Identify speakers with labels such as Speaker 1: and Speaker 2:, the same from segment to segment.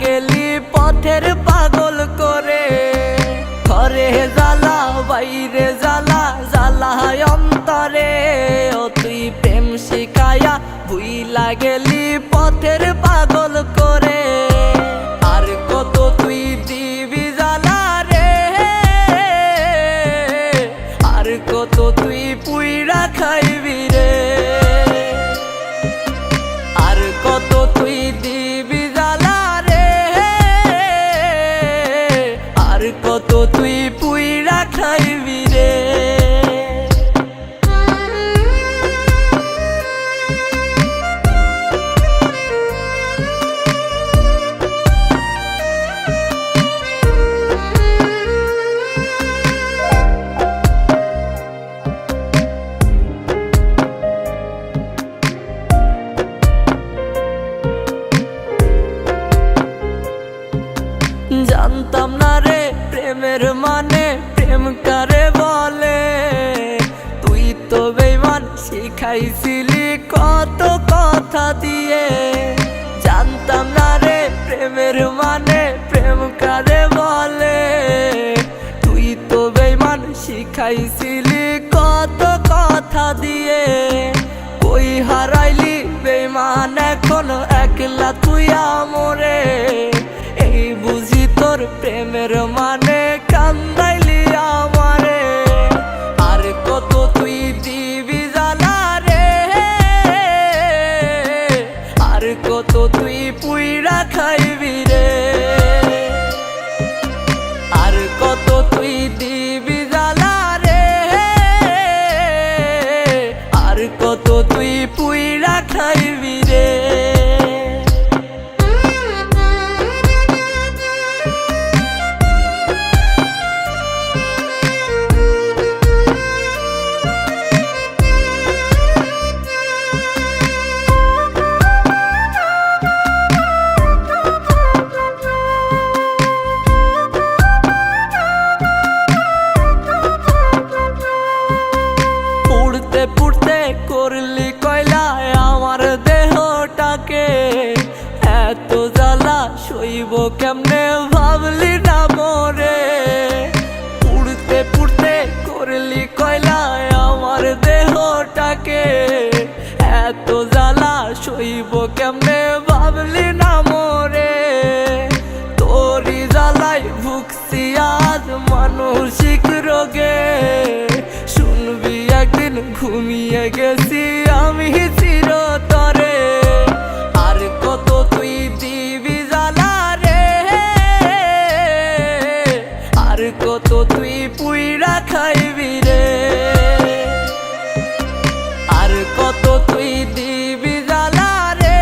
Speaker 1: গেলি পথের পাগল করে। ঘরে জ্বালা বাইরে জ্বালা জ্বালা অন্তরে, ও তুই প্রেম শিখায়া ভুইলা গেলি পথের পাগল করে। আর কত তুই দিবি জ্বালা রে, আর কত তুই পুইরা খাইবি রে, আর কত তুই দিবি জ্বালা রে, আর কত তুই পুইরা খাইবি রে। জানতাম না রে প্রেমের মানে, প্রেম কারে বলে। তুই তো বেঈমান শিখাইছিলি কত কথা দিয়ে। জানতাম না রে প্রেমের মানে, প্রেম কারে বলে। তুই তো বেঈমান শিখাইছিলি কত কথা দিয়ে। কই হারাইলি বেঈমান এখন একলা তুই আমরে, এই বুঝি তোর প্রেমের মানে কান্দাইলি আমারে। আর কত তুই দিবি জ্বালা রে, আর কত তুই পুইরা খাইবি রে, আর কত তুই দিবি জ্বালা রে, আর কত তুই পুইরা খাইবি রে। পুড়তে করলি কয়লায় আমার দেহটাকে, এত জ্বালা সইব কেমনে ভাবলি না মোরে। পুড়তে পুড়তে করলি কয়লায় আমার দেহটাকে, এত জ্বালা সইব কেমনে ভাবলি না মোরে। তোরি জ্বালায় ভুগছি আজ মানসিক রোগে, শুনবি একদিন ঘুমিয়ে গেছি আমি চিরতরে। আর কত তুই দিবি জ্বালা রে, আর কত তুই পুইরা খাইবি রে, আর কত তুই দিবি জ্বালা রে,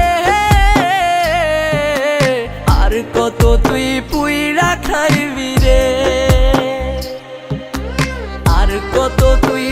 Speaker 1: আর কত তুই পুইরা খাইবি রে, আর কত তুই